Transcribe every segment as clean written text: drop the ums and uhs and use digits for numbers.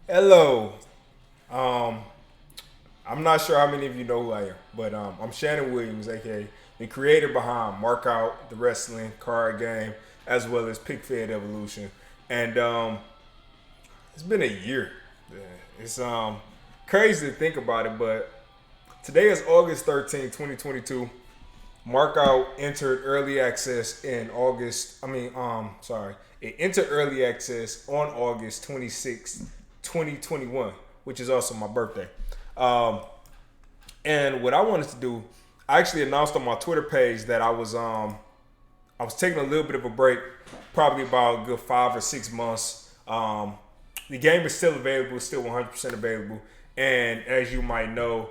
Hello. Um, I'm not sure how many of you know who I am, but I'm Shannon Williams, aka the creator behind Markout, the wrestling card game, as well as Pic Fed Evolution. And it's been a year. Yeah, it's crazy to think about it, but today is August 13th, 2022. Markout entered early access in August. Sorry. It entered early access on August 26th, 2021, which is also my birthday. Um, and what I wanted to do, I actually announced on my Twitter page that I was taking a little bit of a break, probably about a good 5 or 6 months. The game is still available, still 100% available, and as you might know,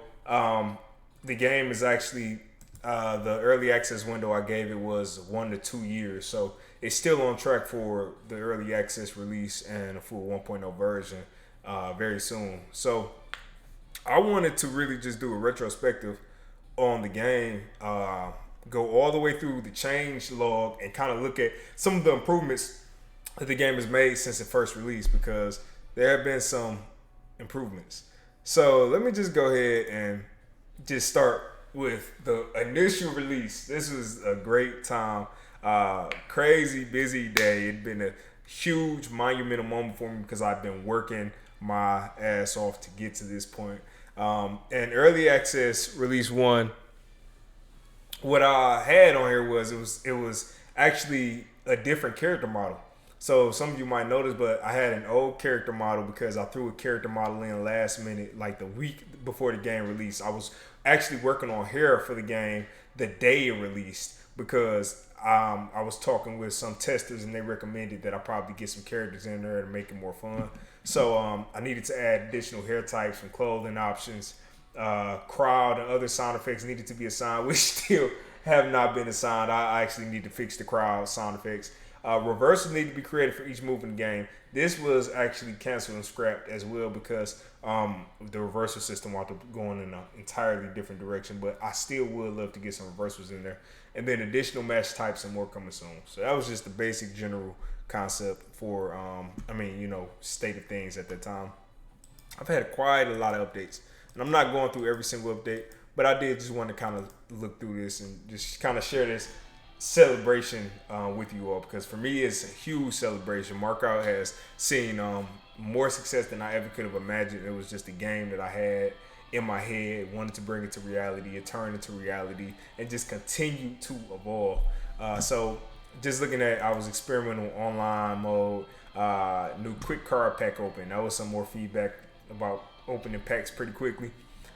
the game is actually the early access window I gave it was 1 to 2 years, so it's still on track for the early access release and a full 1.0 version very soon. So I wanted to really just do a retrospective on the game, go all the way through the change log, and kind of look at some of the improvements that the game has made since it first released because there have been some improvements. So let me just go ahead and just start with the initial release. This was a great time, crazy busy day. It'd been a huge monumental moment for me because I've been working my ass off to get to this point. And early access release one, what I had on here was it was actually a different character model. So some of you might notice, but I had an old character model because I threw a character model in last minute, like the week before the game released. I was actually working on hair for the game the day it released because I was talking with some testers and they recommended that I probably get some characters in there to make it more fun. So I needed to add additional hair types and clothing options. Crowd and other sound effects needed to be assigned, which still have not been assigned. I actually need to fix the crowd sound effects. Reversals need to be created for each move in the game. This was actually canceled and scrapped as well because the reversal system wanted to go in an entirely different direction. But I still would love to get some reversals in there. And then additional match types and more coming soon. So that was just the basic general concept for, state of things at that time. I've had quite a lot of updates, and I'm not going through every single update, but I did just want to kind of look through this and just kind of share this celebration with you all because for me it's a huge celebration. Markout has seen more success than I ever could have imagined. It was just a game that I had in my head, wanted to bring it to reality, it turned into reality, and just continue to evolve. So just looking at, I was experimenting with online mode, new quick card pack open. That was some more feedback about opening packs pretty quickly.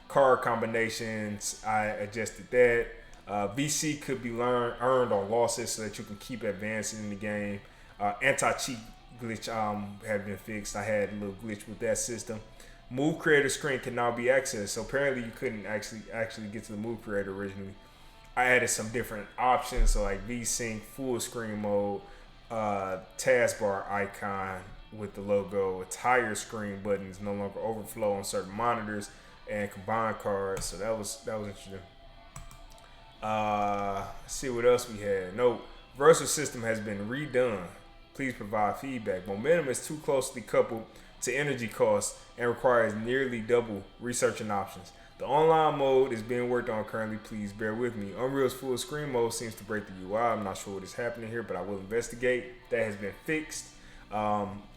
Card combinations, I adjusted that. VC could be earned on losses so that you can keep advancing in the game. Anti-cheat glitch had been fixed. I had a little glitch with that system. Move creator screen can now be accessed. So apparently you couldn't actually get to the move creator originally. I added some different options, so like VSync, full screen mode, taskbar icon with the logo, entire screen buttons no longer overflow on certain monitors, and combined cards. So that was interesting. Let's see what else we had. No, versal system has been redone. Please provide feedback. Momentum is too closely coupled to energy costs and requires nearly double researching options. The online mode is being worked on currently. Please bear with me. Unreal's full screen mode seems to break the UI. I'm not sure what is happening here, but I will investigate. That has been fixed.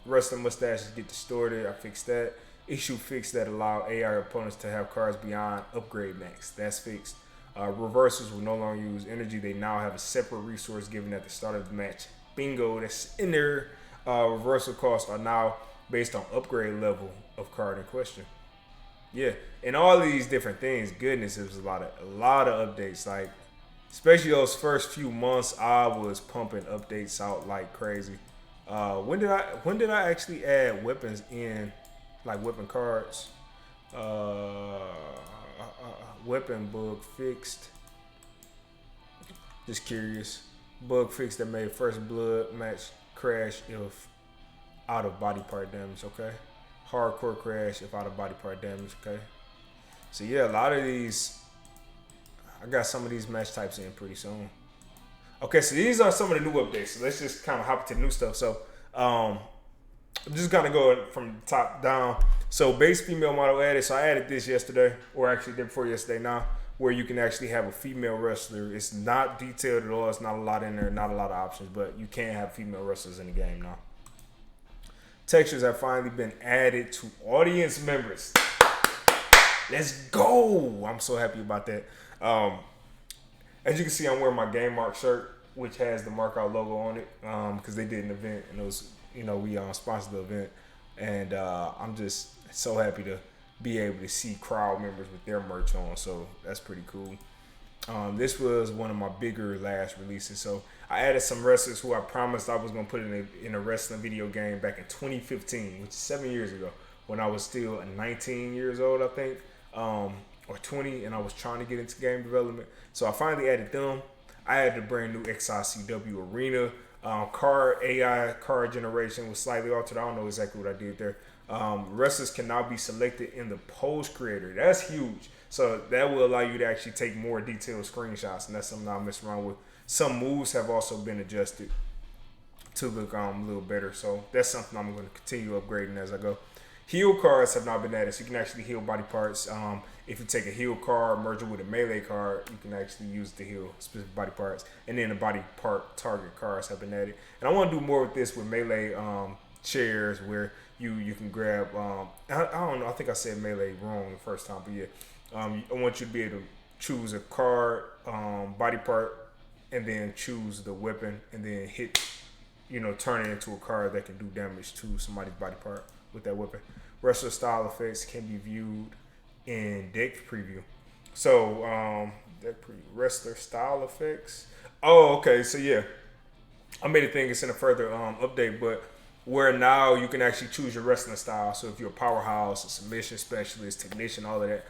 Wrestling mustaches get distorted. I fixed that. Issue fixed that allow AI opponents to have cards beyond upgrade max. That's fixed. Reversals will no longer use energy. They now have a separate resource given at the start of the match. Bingo, that's in there. Reversal costs are now based on upgrade level of card in question. Yeah, and all these different things. Goodness, it was a lot of updates. Like especially those first few months, I was pumping updates out like crazy. When did I actually add weapons in, like weapon cards? Weapon bug fixed. Just curious. Bug fixed that made first blood match crash if out of body part damage. Okay. Hardcore crash if out of body part damage. Okay. So yeah, a lot of these. I got some of these match types in pretty soon. Okay, so these are some of the new updates. So let's just kind of hop to the new stuff. So, um, I'm just gonna go from top down. So base female model added. So I added this yesterday, or actually day before yesterday now, where you can actually have a female wrestler. It's not detailed at all. It's not a lot in there, not a lot of options, but you can have female wrestlers in the game now. Textures have finally been added to audience members. Let's go! I'm so happy about that. As you can see, I'm wearing my Game Mark shirt, which has the Markout logo on it, because they did an event, and it was, we sponsored the event, and I'm just so happy to be able to see crowd members with their merch on, so that's pretty cool. This was one of my bigger last releases, so I added some wrestlers who I promised I was going to put in a wrestling video game back in 2015, which is 7 years ago, when I was still 19 years old, I think, or 20, and I was trying to get into game development. So I finally added them. I added a brand new XICW arena. AI card generation was slightly altered. I don't know exactly what I did there. Wrestlers can now be selected in the pose creator. That's huge. So that will allow you to actually take more detailed screenshots, and that's something I'll mess around with. Some moves have also been adjusted to look a little better. So that's something I'm going to continue upgrading as I go. Heal cards have not been added, so you can actually heal body parts. If you take a heal card, merge it with a melee card, you can actually use it to heal specific body parts. And then the body part target cards have been added. And I want to do more with this with melee chairs, where you can grab. I don't know. I think I said melee wrong the first time, but yeah. I want you to be able to choose a card, body part, and then choose the weapon, and then hit, turn it into a card that can do damage to somebody's body part with that weapon. Wrestler style effects can be viewed in deck preview. So, wrestler style effects. Oh, okay. So yeah, I made a thing. It's in a further update, but where now you can actually choose your wrestling style. So if you're a powerhouse, a submission specialist, technician, all of that.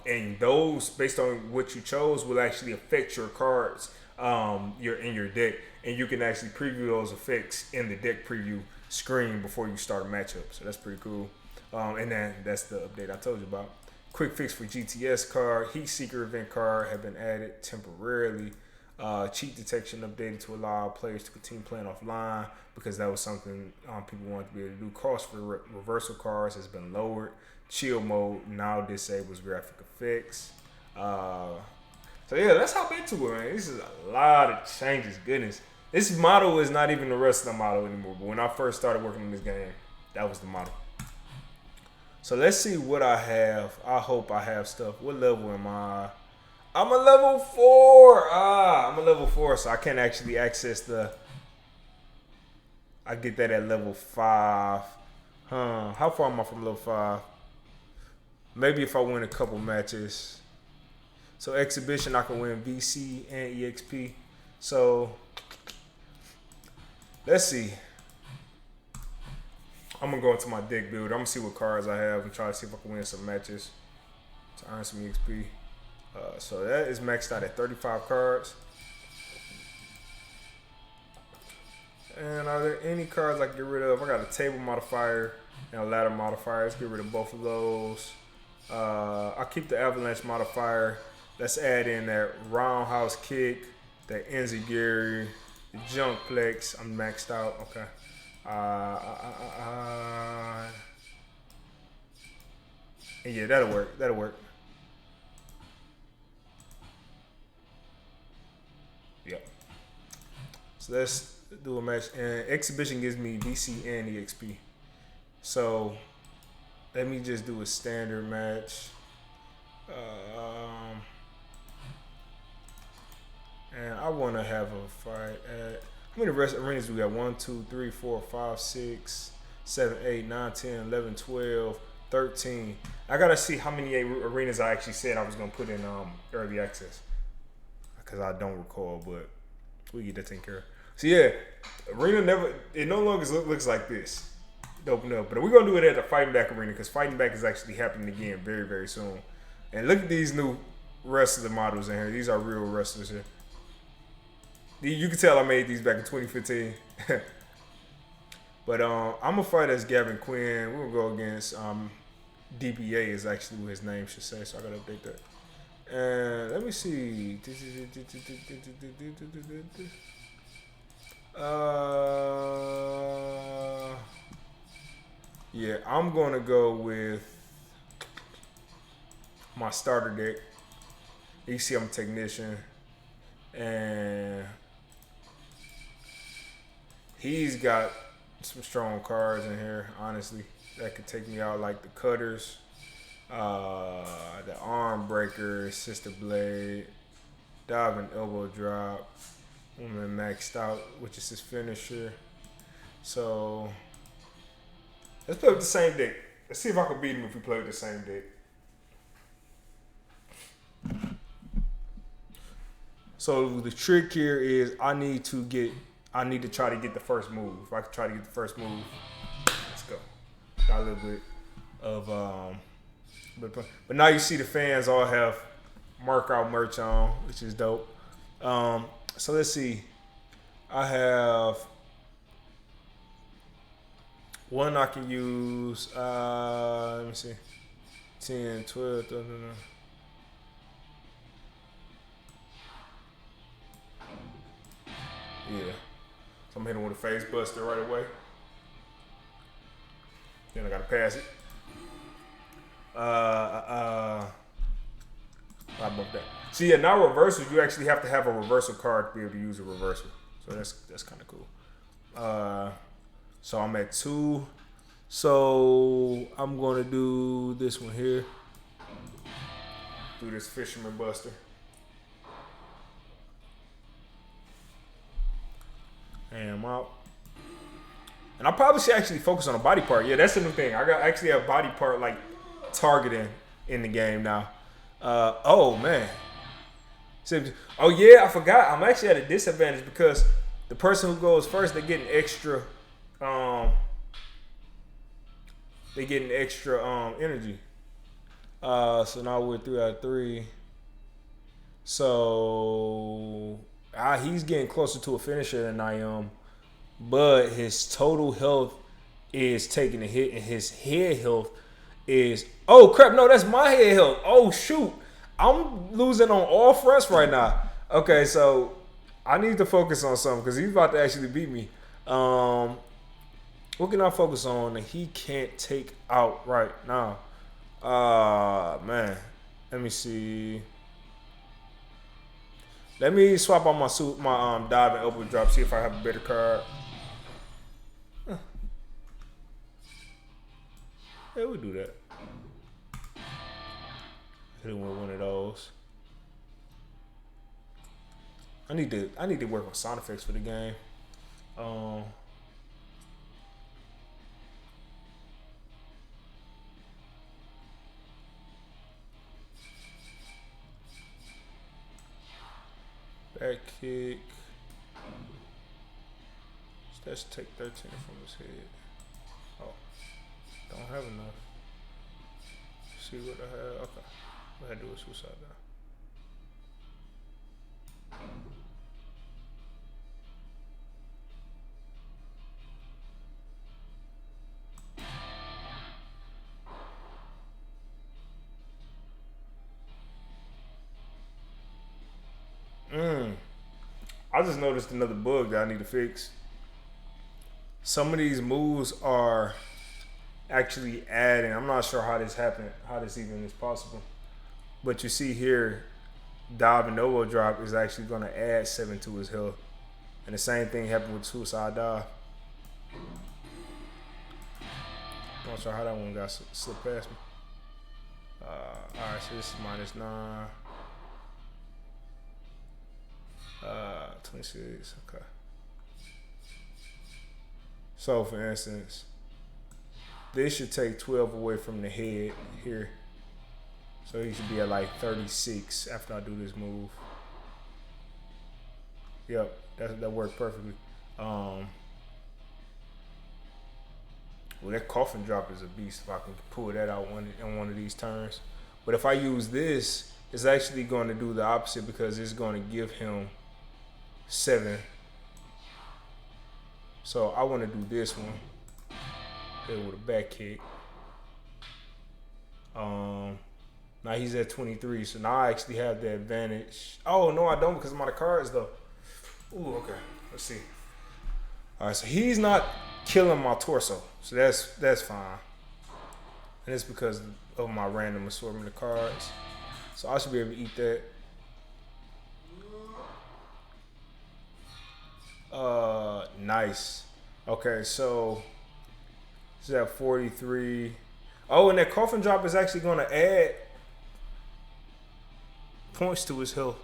And those, based on what you chose, will actually affect your cards in your deck, and you can actually preview those effects in the deck preview screen before you start a matchup. So that's pretty cool. And then that's the update I told you about. Quick fix for GTS card, Heat Seeker event card have been added temporarily. Cheat detection updated to allow players to continue playing offline, because that was something people wanted to be able to do. Cost for reversal cards has been lowered. Chill mode now disables graphic effects. So yeah, let's hop into it, man. This is a lot of changes. Goodness, this model is not even the wrestling model anymore. But when I first started working on this game, that was the model. So let's see what I have. I hope I have stuff. What level am I? I'm a level 4. I'm a level 4, so I can't actually access the. I get that at level 5. How far am I from level 5? Maybe if I win a couple matches. So exhibition, I can win VC and EXP. So let's see. I'm gonna go into my deck build. I'm gonna see what cards I have and try to see if I can win some matches to earn some EXP. So that is maxed out at 35 cards. And are there any cards I can get rid of? I got a table modifier and a ladder modifier. Let's get rid of both of those. I'll keep the avalanche modifier. Let's add in that roundhouse kick, that enziguri, the jumplex. I'm maxed out. Okay. And yeah, that'll work. That'll work. Yep. So let's do a match. And exhibition gives me VC and EXP. So let me just do a standard match. And I want to have a fight at. How many arenas do we got? 1, 2, 3, 4, 5, 6, 7, 8, 9, 10, 11, 12, 13. I got to see how many arenas I actually said I was going to put in early access. Because I don't recall, but we get that taken care of. So yeah, arena it no longer looks like this. Open up, but we're gonna do it at the Fighting Back arena, because Fighting Back is actually happening again very, very soon. And look at these new wrestler models in here. These are real wrestlers here. You can tell I made these back in 2015. But I'm gonna fight as Gavin Quinn. We're gonna go against DBA is actually what his name should say, so I gotta update that. And let me see. Yeah, I'm going to go with my starter deck. You see I'm a technician. And he's got some strong cards in here, honestly, that could take me out, like the cutters, the arm breaker, sister blade, diving elbow drop, woman maxed out, which is his finisher. So let's play with the same deck. Let's see if I can beat him if we play with the same deck. So the trick here is I need to try to get the first move. If I can try to get the first move, let's go. Got a little bit of but now you see the fans all have mark out merch on, which is dope. So let's see. I have one I can use. Let me see. 10, 12, 13. Yeah. So I'm hitting with a face buster right away. Then I gotta pass it. I bumped that. See, yeah, now reversal, you actually have to have a reversal card to be able to use a reversal. So that's kind of cool. So I'm at 2. So I'm gonna do this one here. Do this Fisherman Buster. And I'm out. And I probably should actually focus on a body part. Yeah, that's the new thing. I actually have body part like targeting in the game now. Oh man. Oh yeah, I forgot. I'm actually at a disadvantage because the person who goes first, they're getting extra. Energy. So now we're 3 out of 3. So he's getting closer to a finisher than I am, but his total health is taking a hit, and his head health is. Oh crap! No, that's my head health. Oh shoot! I'm losing on all fronts right now. Okay, so I need to focus on something because he's about to actually beat me. What can I focus on that he can't take out right now? Man, let me see. Let me swap on my dive and elbow drop, see if I have a better card. Yeah, we'll do that. Hit him with one of those. I need to work on sound effects for the game. Back kick. Let's take 13 from his head. Oh, don't have enough. See what I have. Okay, I had to do a suicide now. I just noticed another bug that I need to fix. Some of these moves are actually adding. I'm not sure how this happened, how this even is possible. But you see here, dive and elbow drop is actually going to add 7 to his health. And the same thing happened with suicide dive. I'm not sure how that one got slipped past me. Alright, so this is -9. 26, okay. So for instance, this should take 12 away from the head here. So he should be at like 36 after I do this move. Yep, that worked perfectly. Well, that coffin drop is a beast if I can pull that out in one of these turns. But if I use this, it's actually going to do the opposite because it's going to give him 7. So I want to do this one. Hit it with a back kick. Now he's at 23, so now I actually have the advantage. Oh no, I don't because I'm out of cards though. Ooh, okay. Let's see. All right, so he's not killing my torso. So that's fine. And it's because of my random assortment of cards. So I should be able to eat that. Nice. Okay, so it's at 43. Oh, and that coffin drop is actually going to add points to his health.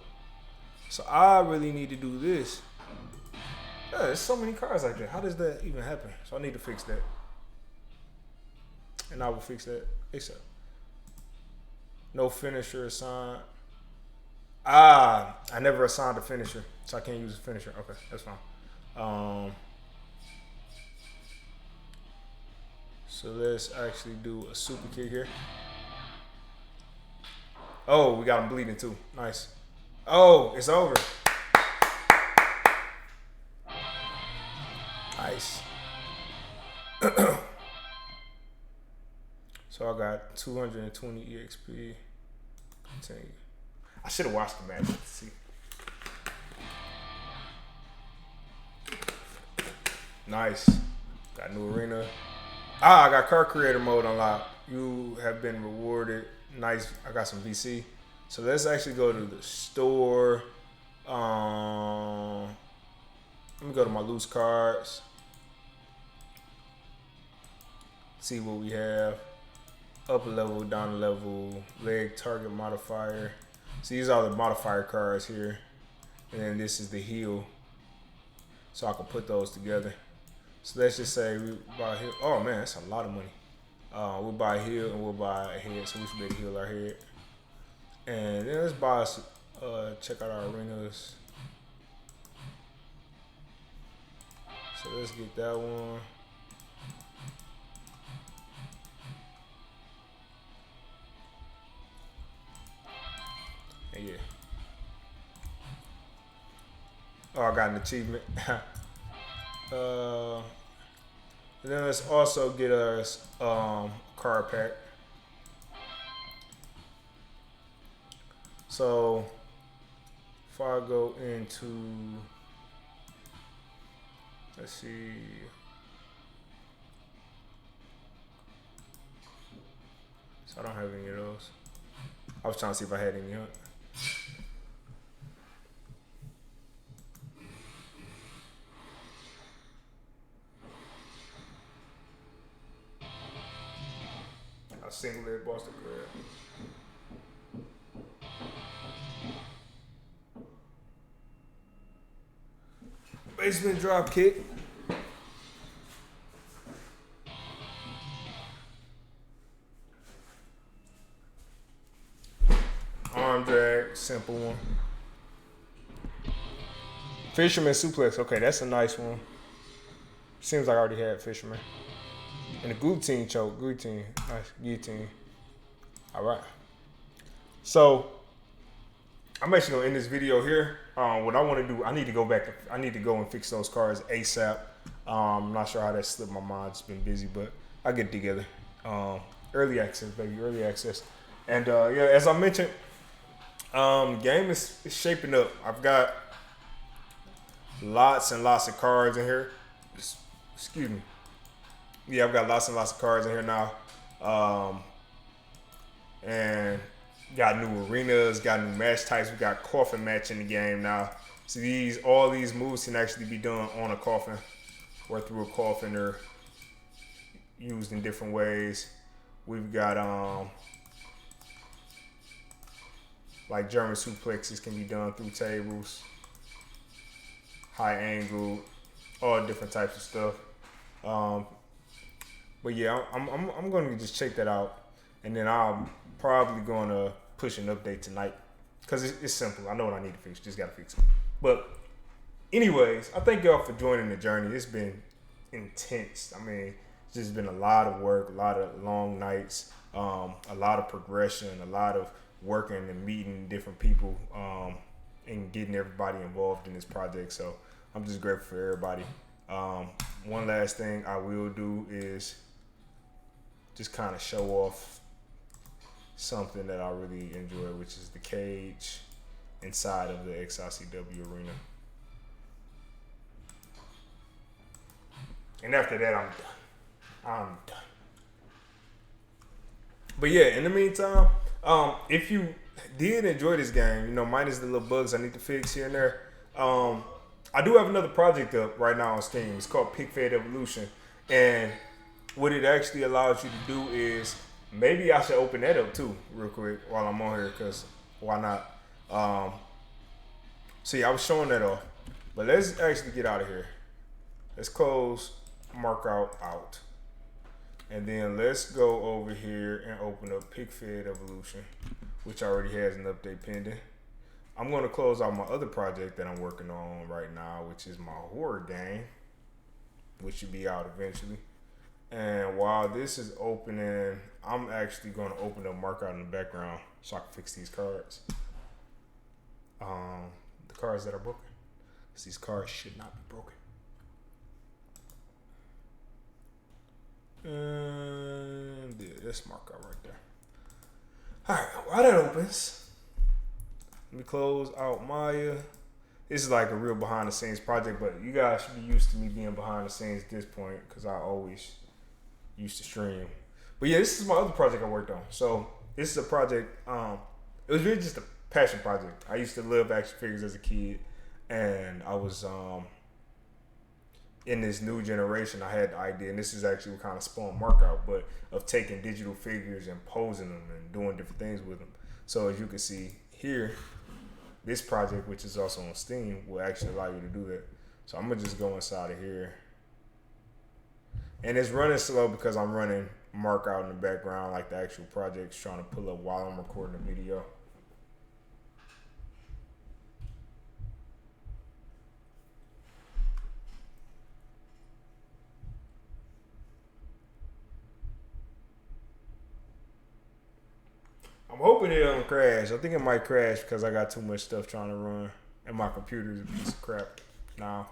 So I really need to do this. Yeah, there's so many cards like that. How does that even happen? So I need to fix that. And I will fix that ASAP. No finisher assigned. I never assigned a finisher, so I can't use a finisher. Okay, that's fine. So let's actually do a super kick here. Oh, we got him bleeding too. Nice. Oh, it's over. Nice. So I got 220 EXP. Continue. I should have watched the match to see. Nice. Got new arena. I got card creator mode unlocked. You have been rewarded. Nice. I got some VC. So let's actually go to the store. Let me go to my loose cards. See what we have. Up a level, down a level, leg target modifier. So these are the modifier cards here. And then this is the heal. So I can put those together. So let's just say we buy a heal. Oh man, that's a lot of money. We'll buy a heal and we'll buy a head. So we should be able to heal our head. And then let's buy us, check out our arenas. So let's get that one. Yeah. Oh, I got an achievement. And then let's also get us card pack. So if I go into, let's see. So I don't have any of those. I was trying to see if I had any. A single leg Boston Crab. Basement drop kick. Arm drag, simple one. Fisherman suplex. Okay, that's a nice one. Seems like I already had Fisherman. And the guillotine choke, guillotine, nice guillotine. All right. So I'm actually gonna end this video here. What I want to do, I need to go back. I need to go and fix those cards ASAP. I'm not sure how that slipped my mind. It's been busy, but I get it together. Early access, baby, early access. And yeah, as I mentioned, the game is shaping up. I've got lots and lots of cards in here. Excuse me. Yeah, I've got lots and lots of cards in here now. And got new arenas, got new match types. We got coffin match in the game now. So all these moves can actually be done on a coffin or through a coffin or used in different ways. We've got like German suplexes can be done through tables, high angle, all different types of stuff. But yeah, I'm gonna just check that out, and then I'm probably gonna push an update tonight because it's simple. I know what I need to fix. Just gotta fix it. But anyways, I thank y'all for joining the journey. It's been intense. I mean, it's just been a lot of work, a lot of long nights, a lot of progression, a lot of working and meeting different people, and getting everybody involved in this project. So I'm just grateful for everybody. One last thing I will do is just kind of show off something that I really enjoy, which is the cage inside of the XICW arena. And after that, I'm done. I'm done. But yeah, in the meantime, if you did enjoy this game, minus the little bugs I need to fix here and there, I do have another project up right now on Steam. It's called Pic Fed Evolution. And what it actually allows you to do is, maybe I should open that up too, real quick, while I'm on here, because why not? See, I was showing that off. But let's actually get out of here. Let's close Markout out. And then let's go over here and open up Pic Fed Evolution, which already has an update pending. I'm going to close out my other project that I'm working on right now, which is my horror game, which should be out eventually. And while this is opening, I'm actually going to open up Markout in the background so I can fix these cards. The cards that are broken. Because these cards should not be broken. And yeah, that's Markout right there. Alright, while that opens, let me close out Maya. This is like a real behind the scenes project, but you guys should be used to me being behind the scenes at this point because I always used to stream. But yeah, this is my other project I worked on. So this is a project, it was really just a passion project. I used to love action figures as a kid, and I was in this new generation, I had the idea, and this is actually what kind of spawned Markout, but of taking digital figures and posing them and doing different things with them. So as you can see here, this project, which is also on Steam, will actually allow you to do that. So I'm gonna just go inside of here. And it's running slow because I'm running Markout in the background like the actual project's trying to pull up while I'm recording the video. I'm hoping it don't crash. I think it might crash because I got too much stuff trying to run. And my computer is a piece of crap now.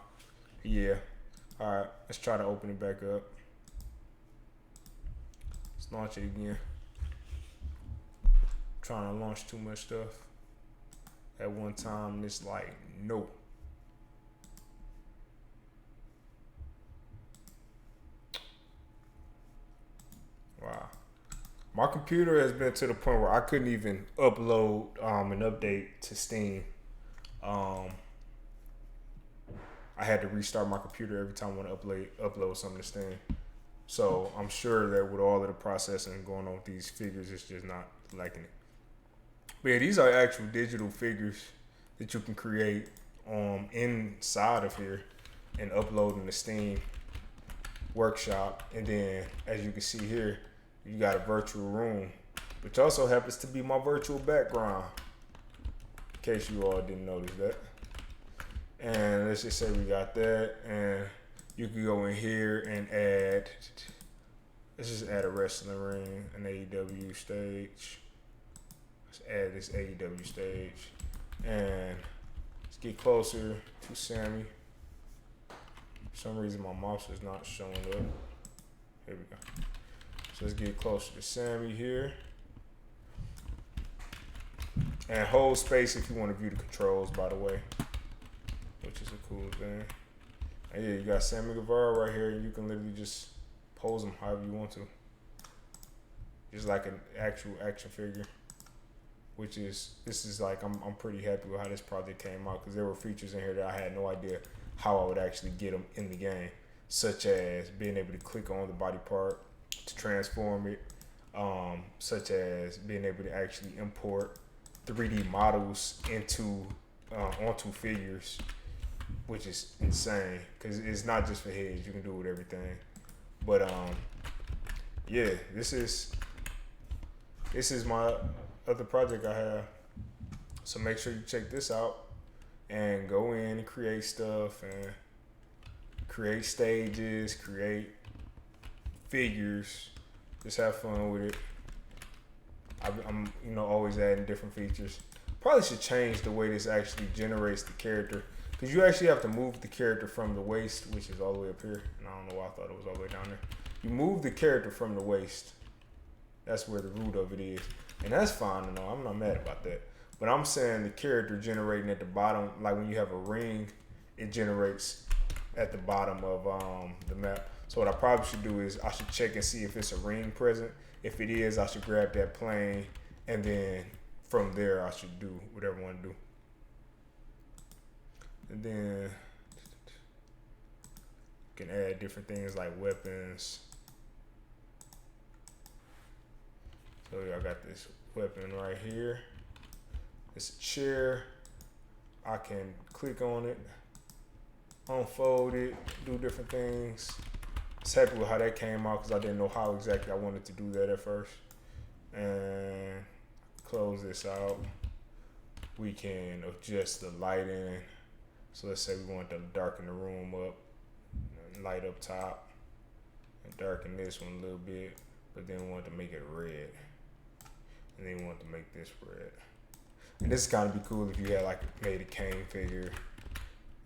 Yeah. Alright, let's try to open it back up. Let's launch it again. Trying to launch too much stuff at one time, and it's like, no. Wow. My computer has been to the point where I couldn't even upload an update to Steam. I had to restart my computer every time I want to upload something to Steam. So I'm sure that with all of the processing going on with these figures, it's just not liking it. But yeah, these are actual digital figures that you can create inside of here and upload in the Steam workshop. And then, as you can see here, you got a virtual room, which also happens to be my virtual background, in case you all didn't notice that. And let's just say we got that, and you can go in here and add, let's just add a wrestling ring, an AEW stage. Let's add this AEW stage, and let's get closer to Sammy. For some reason my mouse is not showing up. Here we go. So let's get closer to Sammy here. And hold space if you want to view the controls, by the way, which is a cool thing. And yeah, you got Sammy Guevara right here, and you can literally just pose him however you want to. Just like an actual action figure, which is, this is like, I'm pretty happy with how this project came out, because there were features in here that I had no idea how I would actually get them in the game, such as being able to click on the body part to transform it, such as being able to actually import 3D models into onto figures, which is insane because it's not just for heads. You can do it with everything. But yeah, this is my other project I have. So make sure you check this out and go in and create stuff and create stages, create figures. Just have fun with it. I'm always adding different features. Probably should change the way this actually generates the character, because you actually have to move the character from the waist, which is all the way up here. And I don't know why I thought it was all the way down there. You move the character from the waist. That's where the root of it is. And that's fine, I'm not mad about that. But I'm saying the character generating at the bottom, like when you have a ring, it generates at the bottom of the map. So what I probably should do is I should check and see if it's a ring present. If it is, I should grab that plane, and then from there I should do whatever I want to do. And then you can add different things like weapons. So I got this weapon right here. It's a chair. I can click on it, unfold it, do different things. It's happy with how that came out because I didn't know how exactly I wanted to do that at first. And close this out. We can adjust the lighting. So let's say we want to darken the room up, light up top, and darken this one a little bit, but then we want to make it red. And then we want to make this red. And this is kind of be cool if you had like made a cane figure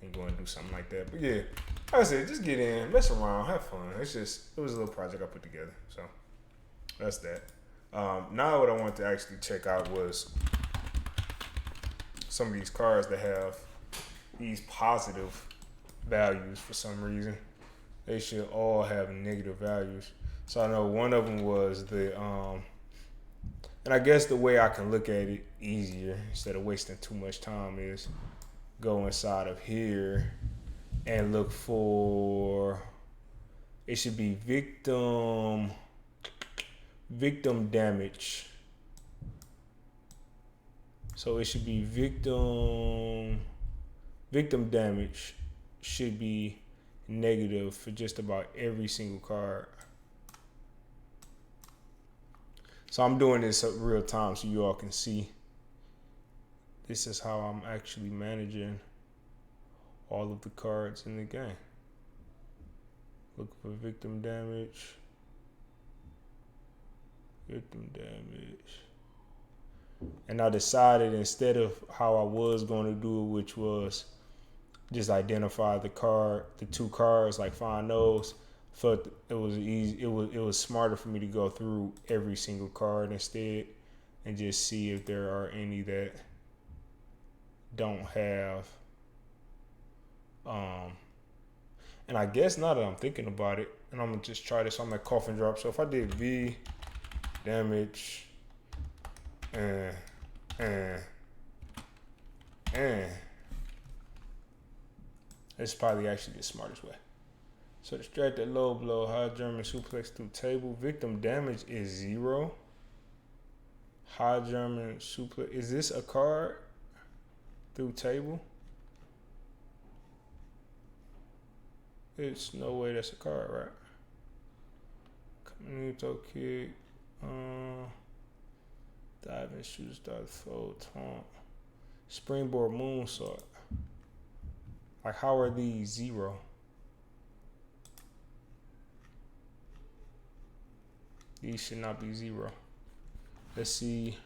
and go and do something like that. But yeah, like I said, just get in, mess around, have fun. It was a little project I put together. So that's that. Now what I wanted to actually check out was some of these cards that have these positive values for some reason. They should all have negative values. So I know one of them was the, and I guess the way I can look at it easier instead of wasting too much time is go inside of here and look for, it should be victim damage. So it should be victim damage should be negative for just about every single card. So I'm doing this at real time so you all can see. This is how I'm actually managing all of the cards in the game. Look for victim damage. Victim damage. And I decided instead of how I was going to do it, which was just identify the card, the two cards, like find those. Felt it was easy. It was smarter for me to go through every single card instead, and just see if there are any that don't have. And I guess now that I'm thinking about it, and I'm gonna just try this on my coffin drop. So if I did V damage, and it's probably actually the smartest way. So distracted low blow, high German suplex through table. Victim damage is 0. High German suplex. Is this a card through table? It's no way that's a card, right? Communito kick. Diving shooter star fold taunt. Springboard moonsault. Like how are these 0? These should not be 0. Let's see.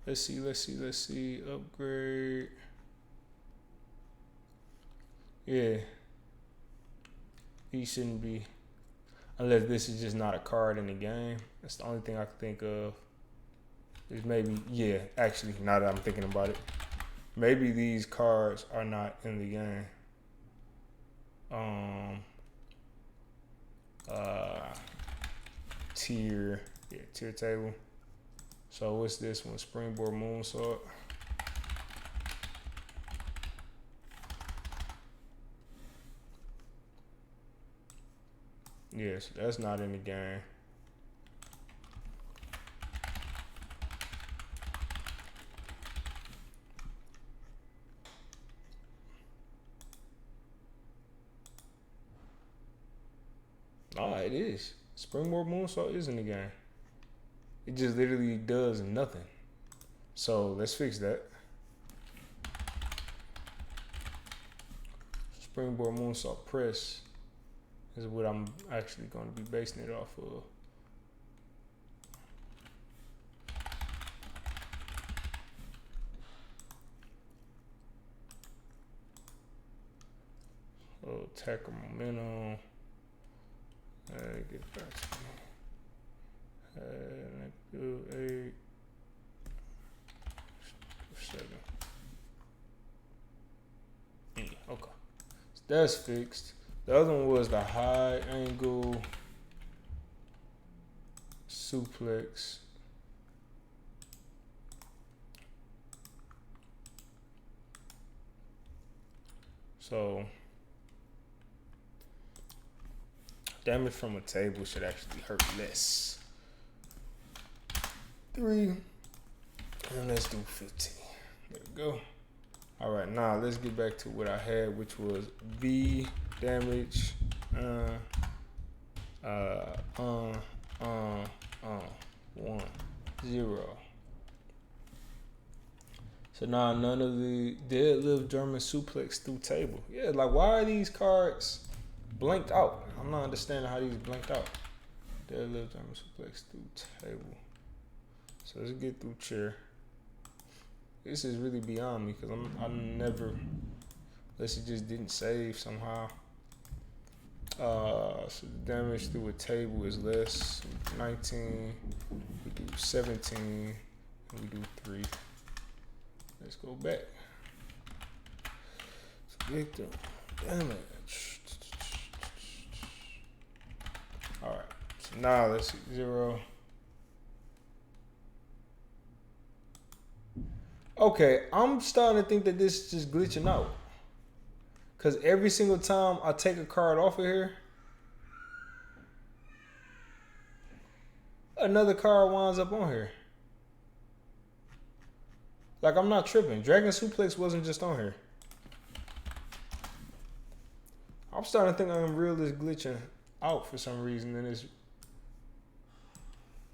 Upgrade. Yeah. These shouldn't be. Unless this is just not a card in the game. That's the only thing I can think of. Is maybe, yeah, actually, now that I'm thinking about it. Maybe these cards are not in the game. Tier table. So what's this one? Springboard moonsault. Yes, that's not in the game. Oh, it is. Springboard moonsault is in the game. It just literally does nothing. So let's fix that. Springboard moonsault press is what I'm actually going to be basing it off of. So attacker momentum. Get back to me. 8, 7. Yeah, okay. So that's fixed. The other one was the high angle suplex. So damage from a table should actually hurt less. 3, and let's do 15. There we go. All right, now let's get back to what I had, which was V damage, 1, 0. So now none of the deadlift German suplex through table. Yeah, like why are these cards blanked out? I'm not understanding how these blanked out. Deadlift German suplex through table. So let's get through chair. This is really beyond me because I never, unless it just didn't save somehow. So the damage through a table is less. 19. We do 17. And we do 3. Let's go back. So victim damage. All right. So now let's see 0. Okay, I'm starting to think that this is just glitching out. Because every single time I take a card off of here, another card winds up on here. Like, I'm not tripping. Dragon Suplex wasn't just on here. I'm starting to think Unreal is glitching out for some reason, and it's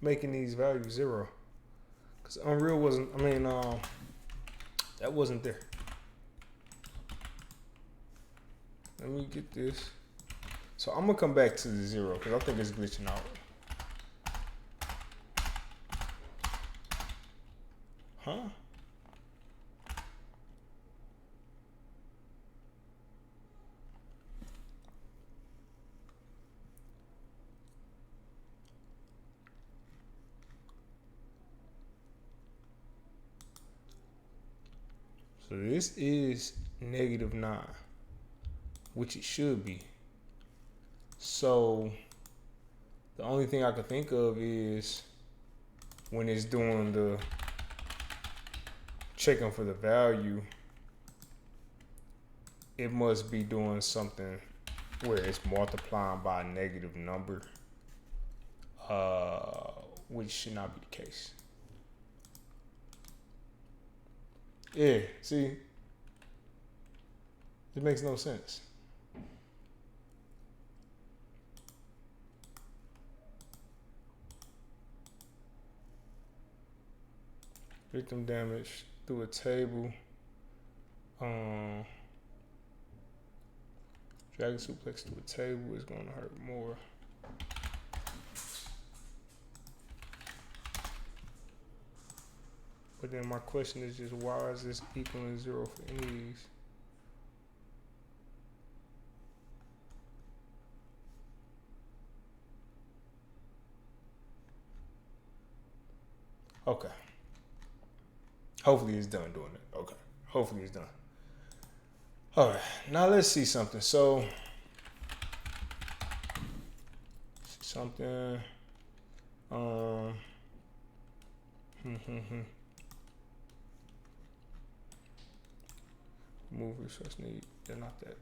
making these values 0. Because Unreal wasn't, that wasn't there. Let me get this. So I'm gonna come back to the 0 because I think it's glitching out. Huh? So this is -9, which it should be. So the only thing I can think of is when it's doing the checking for the value, it must be doing something where it's multiplying by a negative number, which should not be the case. Yeah, see, it makes no sense. Victim damage through a table. Dragon suplex through a table is going to hurt more. But then my question is just, why is this equaling 0 for any of these? Okay. Hopefully it's done doing it. Okay. Hopefully it's done. All right. Now let's see something. So, something. Move resource need. They're not that.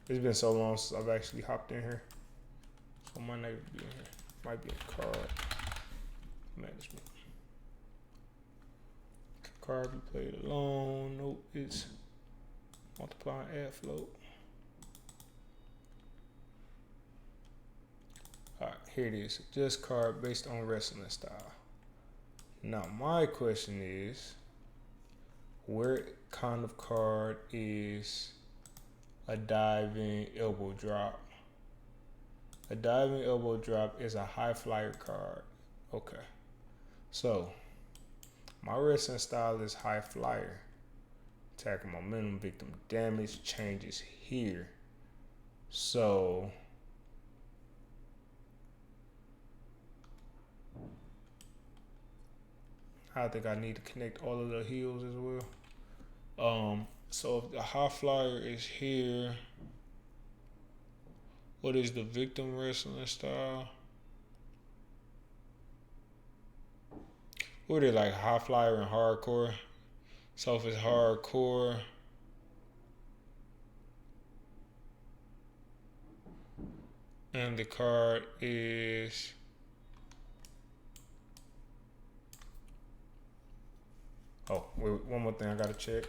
It's been so long since I've actually hopped in here. So I might not even be in here. Might be in card management. Card be played alone. Nope, it's multiplying add float. Alright, here it is. Just card based on wrestling style. Now my question is, where kind of card is a diving elbow drop? A diving elbow drop is a high flyer card. Okay. So my wrestling style is high flyer. Attack momentum, victim damage changes here. So I think I need to connect all of the heels as well. So if the high flyer is here, what is the victim wrestling style? What is like high flyer and hardcore? So if it's hardcore, and the card is wait, one more thing I gotta check.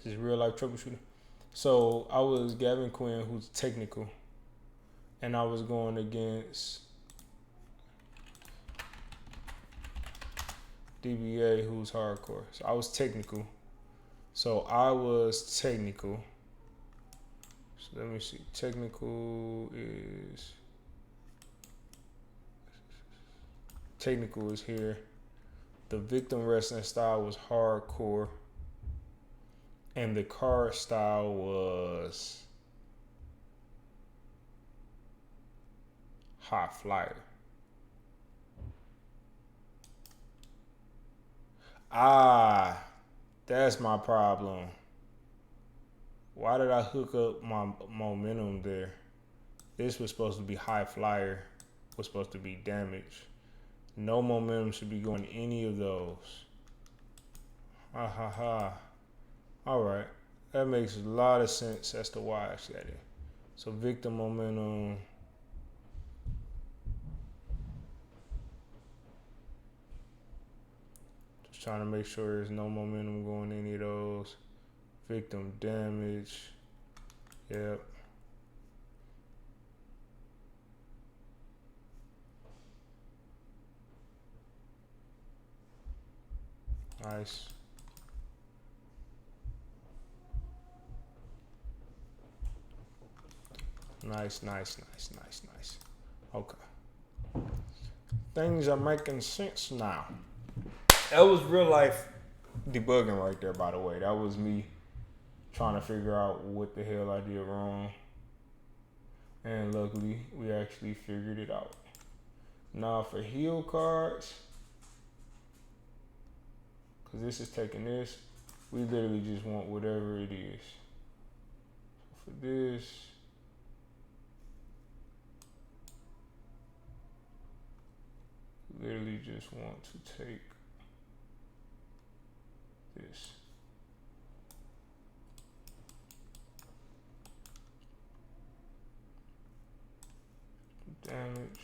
This is real life troubleshooting. So I was Gavin Quinn, who's technical, and I was going against DBA, who's hardcore. So I was technical. So let me see. Technical is here. The victim wrestling style was hardcore. And the card style was high flyer. That's my problem. Why did I hook up my momentum there? This was supposed to be high flyer, was supposed to be damage. No momentum should be going any of those. All right, that makes a lot of sense as to why I said it. So victim momentum. Just trying to make sure there's no momentum going any of those. Victim damage. Yep. Nice. Nice. Okay. Things are making sense now. That was real life debugging right there, by the way. That was me trying to figure out what the hell I did wrong. And luckily, we actually figured it out. Now for heel cards, because this is taking this, we literally just want whatever it is. So for this, literally just want to take this. Damage.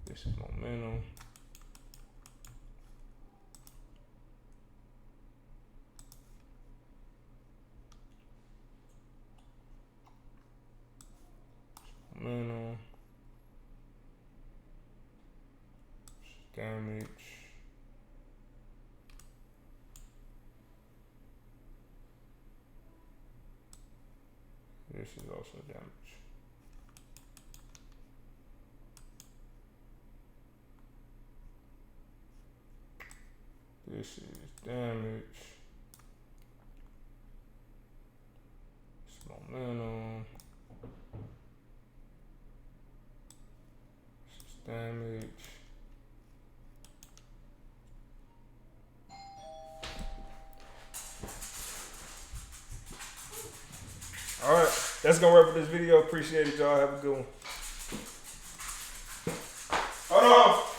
This is momentum. Momentum. Damage. This is also damage. This is damage. It's momentum. This is damage. All right, that's gonna wrap up this video. Appreciate it, y'all. Have a good one. Hold on.